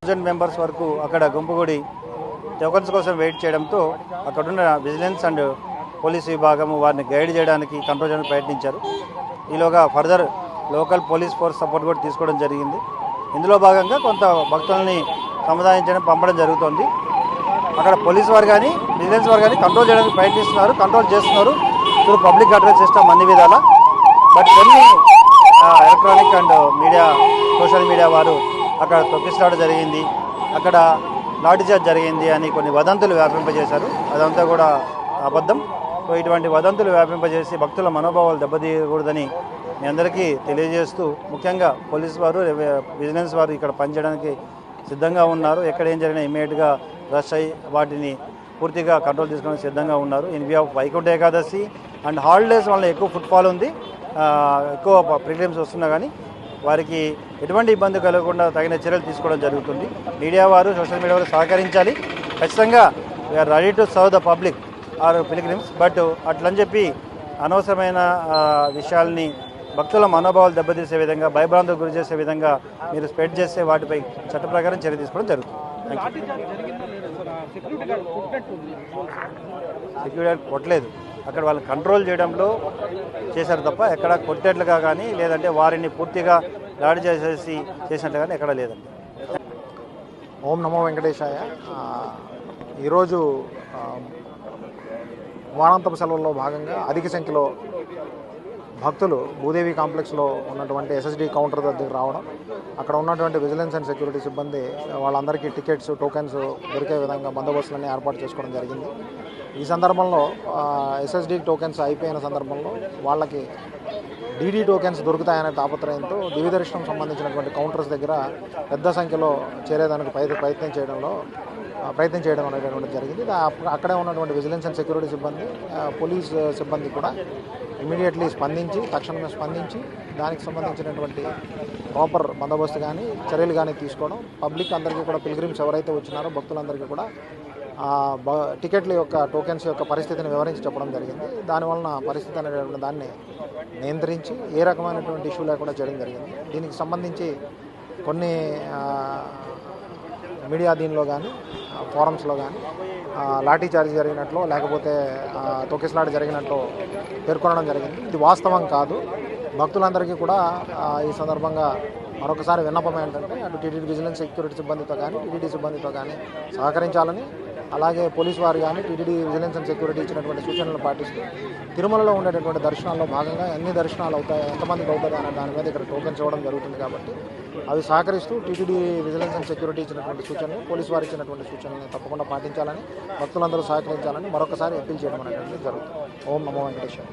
1000 members వరకు అక్కడ గుంపుగూడి tokens కోసం వెయిట్ చేయడంతో అక్కడున్న విజిలెన్స్ అండ్ పోలీస్ విభాగం వారిని గైడ్ చేయడానికి కంట్రోల్ చేయడానికి ప్రయత్నించారు. ఈలోగా further local police force support కూడా తీసుకోవడం జరిగింది. ఇందులో భాగంగా కొంత భక్తుల్ని సముదాయించడం పంపడం జరుగుతుంది. అక్కడ పోలీస్ వారు కానీ విజిలెన్స్ వారు కానీ కంట్రోల్ చేయడానికి ప్రయత్నిస్తున్నారు, కంట్రోల్ చేస్తున్నారు త్రూ పబ్లిక్ అడ్రస్ సిస్టమ్ అన్ని విధాల. బట్ కొన్ని electronic and media social media వారు అక్కడ తొక్కిసలాట జరిగింది, అక్కడ లాఠీచార్జ్ జరిగింది అని కొన్ని వదంతులు వ్యాపింపజేశారు. అదంతా కూడా అబద్ధం. సో ఇటువంటి వదంతులు వ్యాపింపజేసి భక్తుల మనోభావాలు దెబ్బతీయకూడదని మీ అందరికీ తెలియజేస్తూ, ముఖ్యంగా పోలీస్ వారు విజిలెన్స్ వారు ఇక్కడ పనిచేయడానికి సిద్ధంగా ఉన్నారు. ఎక్కడ ఏం జరిగినా ఇమీడియట్గా రష్ అయ్యి వాటిని పూర్తిగా కంట్రోల్ తీసుకోవడానికి సిద్ధంగా ఉన్నారు. In view of Vaikuntha Ekadashi and holidays వల్ల ఎక్కువ ఫుట్ఫాల్ ఉంది, ఎక్కువ పిల్గ్రిమ్స్ వస్తున్నా కానీ వారికి ఎటువంటి ఇబ్బంది కలగకుండా తగిన చర్యలు తీసుకోవడం జరుగుతుంది. మీడియా వారు సోషల్ మీడియా వారు సహకరించాలి. ఖచ్చితంగా we are ready to serve the public or pilgrims. But అట్లని చెప్పి అనవసరమైన విషయాల్ని భక్తుల మనోభావాలు దెబ్బతీసే విధంగా, భయభ్రాంతులకు గురి చేసే విధంగా మీరు స్ప్రెడ్ చేస్తే వాటిపై చట్ట ప్రకారం చర్య తీసుకోవడం జరుగుతుంది. సెక్యూరిటీ కొట్టలేదు, అక్కడ వాళ్ళు కంట్రోల్ చేయడంలో చేశారు తప్ప ఎక్కడ కొట్టేట్లుగా కానీ లేదంటే వారిని పూర్తిగా దాడి చేసినట్లు కానీ ఎక్కడ లేదండి. ఓం నమో వెంకటేశాయ. ఈరోజు వారాంతపు సెలవుల్లో భాగంగా అధిక సంఖ్యలో భక్తులు భూదేవి కాంప్లెక్స్లో ఉన్నటువంటి ఎస్ఎస్డి కౌంటర్ దగ్గర రావడం, అక్కడ ఉన్నటువంటి విజిలెన్స్ అండ్ సెక్యూరిటీ సిబ్బంది వాళ్ళందరికీ టికెట్స్, టోకెన్స్ దొరికే విధంగా బందోబస్తులన్నీ ఏర్పాటు చేసుకోవడం జరిగింది. ఈ సందర్భంలో ఎస్ఎస్డి టోకెన్స్ అయిపోయిన సందర్భంలో వాళ్ళకి డీడీ టోకెన్స్ దొరుకుతాయనే తాపత్రయంతో దివ్య దర్శనం సంబంధించినటువంటి కౌంటర్స్ దగ్గర పెద్ద సంఖ్యలో చేరేదానికి ప్రయత్నం చేయడం అనేటటువంటి జరిగింది. అక్కడే ఉన్నటువంటి విజిలెన్స్ అండ్ సెక్యూరిటీ సిబ్బంది, పోలీస్ సిబ్బంది కూడా ఇమీడియట్లీ తక్షణమే స్పందించి దానికి సంబంధించినటువంటి ప్రాపర్ బందోబస్తు కానీ చర్యలు కానీ తీసుకోవడం, పబ్లిక్ అందరికీ కూడా పిల్గ్రిమ్స్ ఎవరైతే వచ్చినారో భక్తులందరికీ కూడా టికెట్ల యొక్క టోకెన్స్ యొక్క పరిస్థితిని వివరించి చెప్పడం జరిగింది. దానివలన పరిస్థితి అనేటువంటి దాన్ని నియంత్రించి ఏ రకమైనటువంటి ఇష్యూ లేకుండా చేయడం జరిగింది. దీనికి సంబంధించి కొన్ని మీడియా దీనిలో కానీ ఫోరమ్స్లో కానీ లాఠీచార్జ్ జరిగినట్లు లేకపోతే తొక్కిసలాట జరిగినట్లు పేర్కొనడం జరిగింది. ఇది వాస్తవం కాదు. భక్తులందరికీ కూడా ఈ సందర్భంగా మరొకసారి విన్నపం ఏంటంటే అటు టీటీడీ విజిలెన్స్ సెక్యూరిటీ సిబ్బందితో కానీ టీటీడీ సిబ్బందితో కానీ సహకరించాలని, అలాగే పోలీసు వారు కానీ టీటీడీ విజిలెన్స్ అండ్ సెక్యూరిటీ ఇచ్చినటువంటి సూచనలు పాటిస్తూ తిరుమలలో ఉండేటటువంటి దర్శనాల్లో భాగంగా ఎన్ని దర్శనాలు అవుతాయి, ఎంతమందికి అవుతుంది అనే దాని మీద ఇక్కడ టోకెన్స్ ఇవ్వడం జరుగుతుంది. కాబట్టి అవి సహకరిస్తూ టీటీడీ విజిలెన్స్ అండ్ సెక్యూరిటీ ఇచ్చినటువంటి సూచనలు, పోలీసు వారు ఇచ్చినటువంటి సూచనలను తప్పకుండా పాటించాలని, భక్తులందరూ సహకరించాలని మరొకసారి అప్పీల్ చేయడం అనేటువంటిది జరుగుతుంది. ఓం నమో వెంకటేశ్వర.